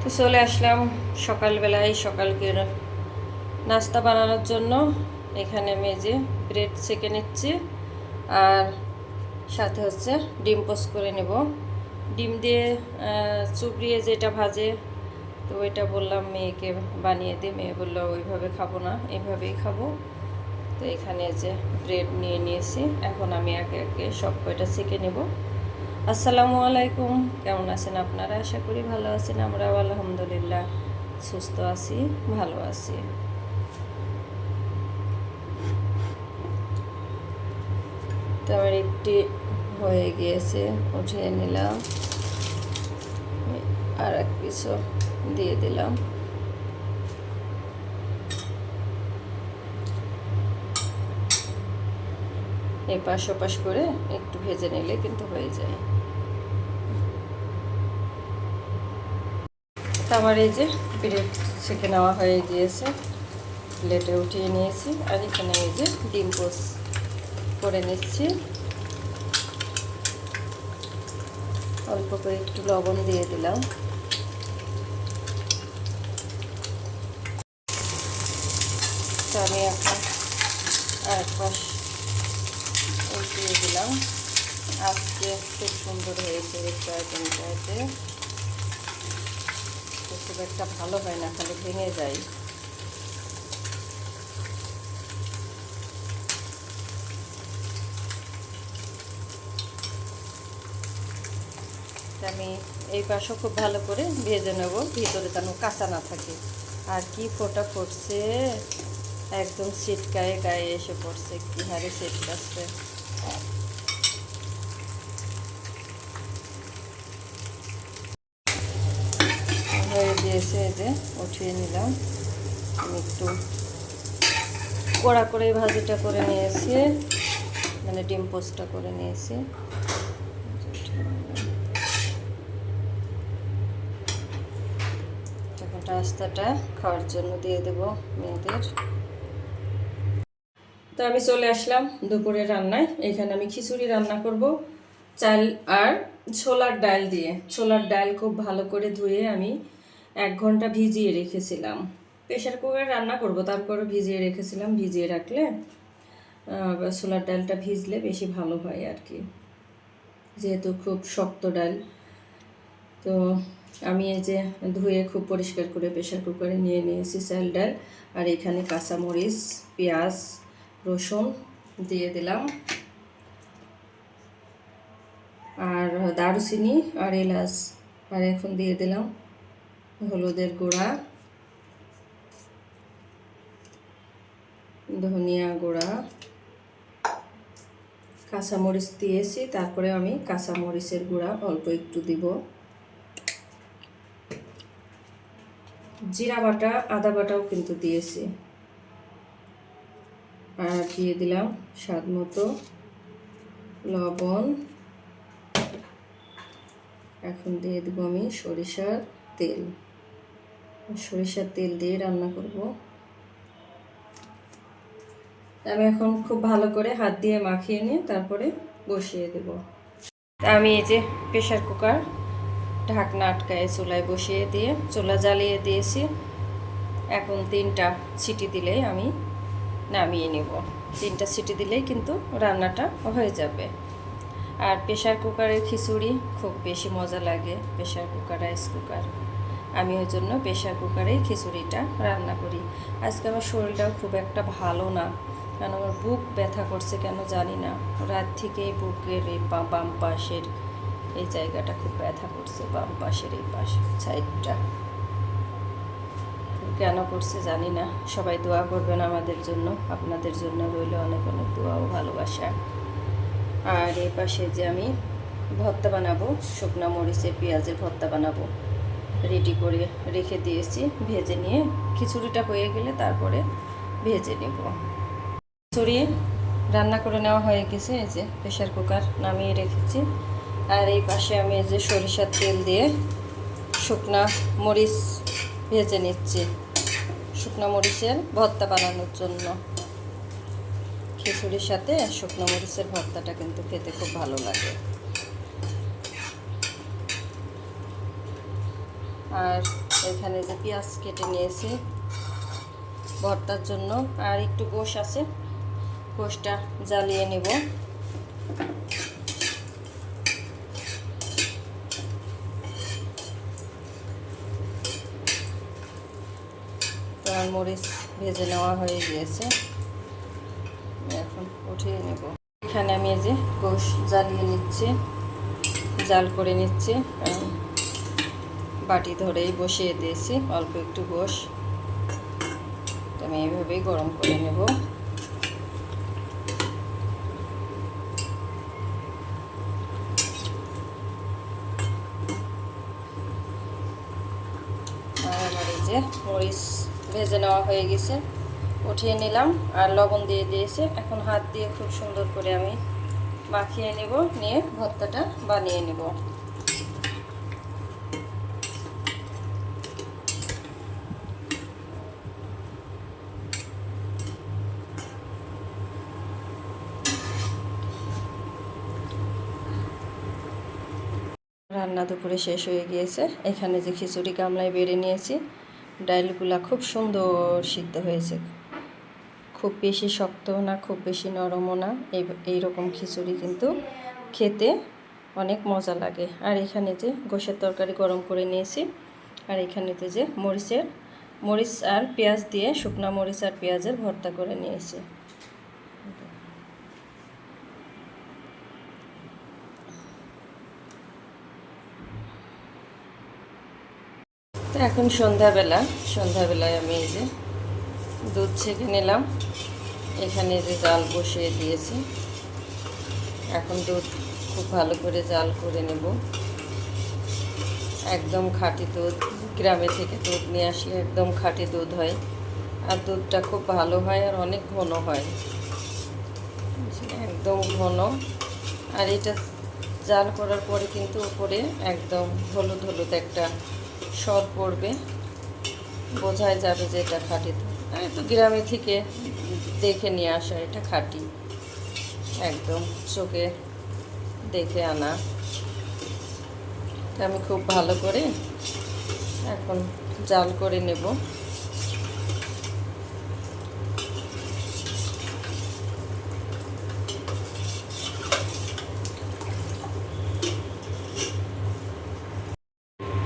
তো চলে আসলাম সকালবেলায় সকালকে নাস্তা বানানোর জন্য। এখানে আমি এই যে ব্রেড সেঁকে নিচ্ছি, আর সাথে হচ্ছে ডিম পোস্ট করে নেব। ডিম দিয়ে চুবড়িয়ে যেটা ভাজে, তো ওইটা বললাম মেয়েকে বানিয়ে দিই। মেয়ে বললো ওইভাবে খাবো না, এইভাবেই খাবো। তো এখানে যে ব্রেড নিয়ে নিয়েছি, এখন আমি একে একে সব কয়টা সেঁকে নেব। আসসালামু আলাইকুম, কেমন আছেন আপনারা? আশা করি ভালো আছেন। আমরাও আলহামদুলিল্লাহ সুস্থ আছি, ভালো আছি। তো আমার একটি হয়ে গিয়েছে, উঠিয়ে নিলাম, আর এক পিসও দিয়ে দিলাম। এই পাশ ওপাশ করে একটু ভেজে নিলে কিন্তু হয়ে যায়। আমার এই যে ব্রেড সেঁকে নেওয়া হয়ে গিয়েছে, প্লেটে উঠিয়ে নিয়েছি। আর এখানে এই যে ডিম পোস্ট করে নিচ্ছি। অল্প করে একটু লবণ দিয়ে দিলাম। তো আমি এখন আরেক পাশ উল্টিয়ে দিলাম। আজকে খুব সুন্দর হয়েছে এই আইটেমটাতে। খুব একটা ভালো হয় না, খালি ভেঙে যায়। আমি এই পাশও খুব ভালো করে ভেজে নেব, ভিতরে যেন কাঁচা না থাকে। আর কি ফোটা ফুটছে, একদম ছিটকায়ে গায়ে এসে পড়ছে, কি হারে ছিটকাচ্ছে। হয়ে গিয়েছে, এই যে উঠিয়ে নিলাম। আমি একটু কড়া করে ভাজিটা করে নিয়েছি, মানে ডিম পোস্টটা করে নিয়েছি। এখন নাস্তাটা খাওয়ার জন্য দিয়ে দেব মেয়েদের। তো আমি চলে আসলাম দুপুরের রান্নায়। এখানে আমি খিচুড়ি রান্না করব চাল আর ছোলার ডাল দিয়ে। ছোলার ডাল খুব ভালো করে ধুয়ে আমি 1 ঘন্টা ভিজিয়ে রেখেছিলাম। প্রেশার কুকারে রান্না করব, তারপরে ভিজিয়ে রেখেছিলাম। ভিজিয়ে রাখলে ছোলার ডালটা ভিজলে বেশি ভালো হয় আর কি, যেহেতু খুব শক্ত ডাল। তো আমি এই যে ধুয়ে খুব পরিষ্কার করে প্রেশার কুকারে নিয়ে নিয়েছি চাল ডাল। আর এখানে কাঁচামরিচ, পেঁয়াজ, রসুন দিয়ে দিলাম, আর দারুচিনি আর এলাচ। আর এখন দিয়ে দিলাম হলুদের গুঁড়া, ধনিয়া গুঁড়া, কাঁচামরিচ দিয়েছি। তারপরে আমি কাঁচামরিচের গুঁড়া অল্প একটু দিব, জিরা বাটা, আদা বাটাও কিন্তু দিয়েছি। আর দিয়ে দিলাম স্বাদ মতো লবণ। এখন দিয়ে দেবো আমি সরিষার তেল। সরিষার তেল দিয়ে রান্না করব। আমি এখন খুব ভালো করে হাত দিয়ে মাখিয়ে নিয়ে তারপরে বসিয়ে দেব। আমি এই যে প্রেশার কুকার ঢাকনা আটকায় চুলায় বসিয়ে দিয়ে চুলা জ্বালিয়ে দিয়েছি। এখন 3টা সিটি দিলেই আমি নামিয়ে নেব। 3টা সিটি দিলেই কিন্তু রান্নাটা হয়ে যাবে। আর প্রেশার কুকারের খিচুড়ি খুব বেশি মজা লাগে, প্রেশার কুকার, রাইস কুকার। আমি ওই জন্য প্রেশার কুকারেই খিচুড়িটা রান্না করি। আজকে আমার শরীরটাও খুব একটা ভালো না, কারণ আমার বুক ব্যথা করছে কেন জানি না। রাত থেকেই বুকের এই বাম পাশের এই জায়গাটা খুব ব্যথা করছে, বাম পাশের এই সাইডটা কেন করছে জানি না। সবাই দোয়া করবেন আমাদের জন্য, আপনাদের জন্য রইল অনেক অনেক দোয়া ও ভালোবাসা। আর এই পাশে যে আমি ভর্তা বানাবো, শুকনো মরিচের পেঁয়াজের ভর্তা বানাবো, রেডি করে রেখে দিয়েছি। ভেজে নিয়ে খিচুড়িটা হয়ে গেলে তারপরে ভেজে নেব। খিচুড়ি রান্না করে নেওয়া হয়ে গেছে, এই যে প্রেশার কুকার নামিয়ে রেখেছি। আর এই পাশে আমি এই যে সরিষার তেল দিয়ে শুকনা মরিচ ভেজে নিচ্ছি, শুকনো মরিচের ভর্তা বানানোর জন্য। খিচুড়ির সাথে শুকনো মরিচের ভর্তাটা কিন্তু খেতে খুব ভালো লাগে। আর এখানে যে পেঁয়াজ কেটে নিয়েছি ভর্তার জন্য, আর একটু গোশ আছে, গোশটা জ্বালিয়ে নেব। তো আর মরিচ ভেজে নেওয়া হয়ে গিয়েছে, এখন উঠিয়ে নেব। এখানে আমি এই যে গোশ জ্বালিয়ে নিচ্ছি, জাল করে নিচ্ছি, বাটি ধরেই বসিয়ে দিয়েছি অল্প একটু গোশ। তো আমি এইভাবেই গরম করে নেব। আর আমার এই যে মরিচ ভেজে নেওয়া হয়ে গেছে, উঠিয়ে নিলাম আর লবণ দিয়ে দিয়েছি। এখন হাত দিয়ে খুব সুন্দর করে আমি মাখিয়ে নেব, নিয়ে ভর্তাটা বানিয়ে নেব। রান্না দুপুরে শেষ হয়ে গিয়েছে। এখানে যে খিচুড়ি গামলায় বেড়ে নিয়েছি, ডালগুলা খুব সুন্দর সিদ্ধ হয়েছে, খুব বেশি শক্তও না, খুব বেশি নরমও না। এইরকম খিচুড়ি কিন্তু খেতে অনেক মজা লাগে। আর এখানে যে গোশের তরকারি গরম করে নিয়েছি, আর এখানেতে যে মরিচ আর পেঁয়াজ দিয়ে, শুকনা মরিচ আর পেঁয়াজের ভর্তা করে নিয়েছি। তো এখন সন্ধ্যাবেলায় আমি এই যে দুধ ছেঁকে নিলাম, এখানে যে জাল বসিয়ে দিয়েছি। এখন দুধ খুব ভালো করে জাল করে নেব। একদম খাঁটি দুধ, গ্রামে থেকে দুধ নিয়ে আসলে একদম খাঁটি দুধ হয়, আর দুধটা খুব ভালো হয় আর অনেক ঘন হয়, একদম ঘন। আর এটা জাল করার পরে কিন্তু উপরে একদম হলুদ হলুদ একটা সর পড়বে, বোঝাই যাবে যে এটা খাঁটি দুধ। আর একটু গ্রামে থেকে দেখে নিয়ে আসা, এটা খাঁটি, একদম চোখে দেখে আনা। আমি খুব ভালো করে এখন জাল করে নেব।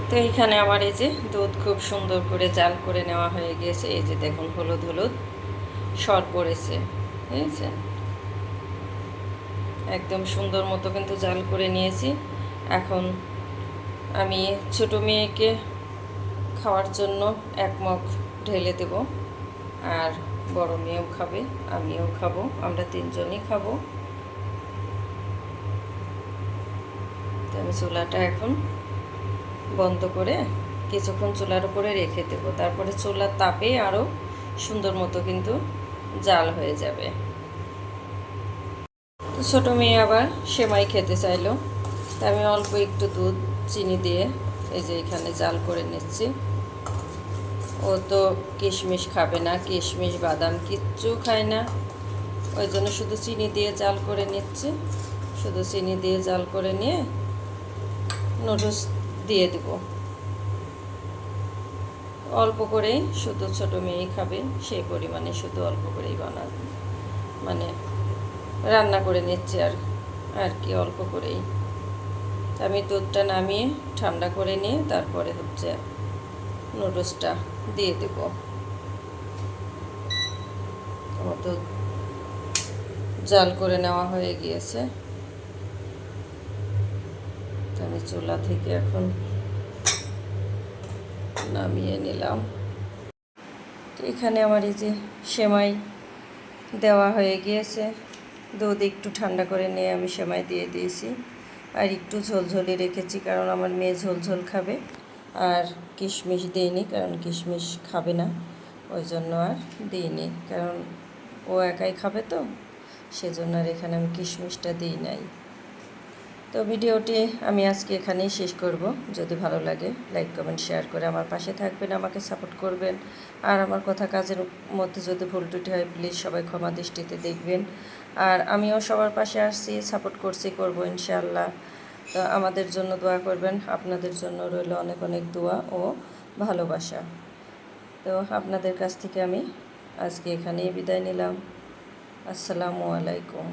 তো এইখানে আমার এই যে দুধ খুব সুন্দর করে জাল করে নেওয়া হয়ে গিয়েছে। এই যে দেখুন হলুদ হলুদ সর পড়েছে, বুঝেছে, একদম সুন্দর মতো কিন্তু জাল করে নিয়েছি। এখন আমি ছোটো মেয়েকে খাওয়ার জন্য 1 মগ ঢেলে দেব, আর বড় মেয়েও খাবে, আমিও খাবো, আমরা 3 জনই খাবো। তো আমি চুলাটা এখন বন্ধ করে কিছুক্ষণ চুলার উপরে রেখে দেবো, তারপরে চুলার তাপে আরও সুন্দর মতো কিন্তু জাল হয়ে যাবে। তো ছোটো মেয়ে আবার সেমাই খেতে চাইলো, তা আমি অল্প একটু দুধ চিনি দিয়ে এই যে এখানে জাল করে নিচ্ছি। ও তো কিশমিশ খাবে না, কিশমিশ বাদাম কিচ্ছু খায় না, ওই জন্য শুধু চিনি দিয়ে জাল করে নিচ্ছি। শুধু চিনি দিয়ে জাল করে নিয়ে নুডলস দিয়ে দেব, অল্প করেই, শুধু ছোটো মেয়েই খাবে সেই পরিমাণে শুধু অল্প করেই মানে রান্না করে নিচ্ছি আর কি অল্প করেই। আমি দুধটা নামিয়ে ঠান্ডা করে নিয়ে তারপরে হচ্ছে নুডলসটা দিয়ে দেব। আমার দুধ জাল করে নেওয়া হয়ে গিয়েছে, তো আমি চুলা থেকে এখন নামিয়ে নিলাম। তো এখানে আমার এই যে সেমাই দেওয়া হয়ে গিয়েছে, দুধ একটু ঠান্ডা করে নিয়ে আমি সেমাই দিয়ে দিয়েছি, আর একটু ঝোলঝোলি রেখেছি কারণ আমার মেয়ে ঝোলঝোল খাবে। আর কিশমিশ দিইনি কারণ কিশমিশ খাবে না, ওই জন্য আর দিইনি, কারণ ও একাই খাবে তো সেজন্য আর এখানে আমি কিশমিশটা দিই নাই। তো ভিডিওটি আমি আজকে এখানেই শেষ করব। যদি ভালো লাগে লাইক কমেন্ট শেয়ার করে আমার পাশে থাকবেন, আমাকে সাপোর্ট করবেন। আর আমার কথা কাজের মধ্যে যদি ভুল ত্রুটি হয় প্লিজ সবাই ক্ষমা দৃষ্টিতে দেখবেন। আর আমিও সবার পাশে আসছি, সাপোর্ট করব ইনশাআল্লাহ। তো আমাদের জন্য দোয়া করবেন, আপনাদের জন্য রইল অনেক অনেক দোয়া ও ভালোবাসা। তো আপনাদের কাছ থেকে আমি আজকে এখানেই বিদায় নিলাম। আসসালামু আলাইকুম।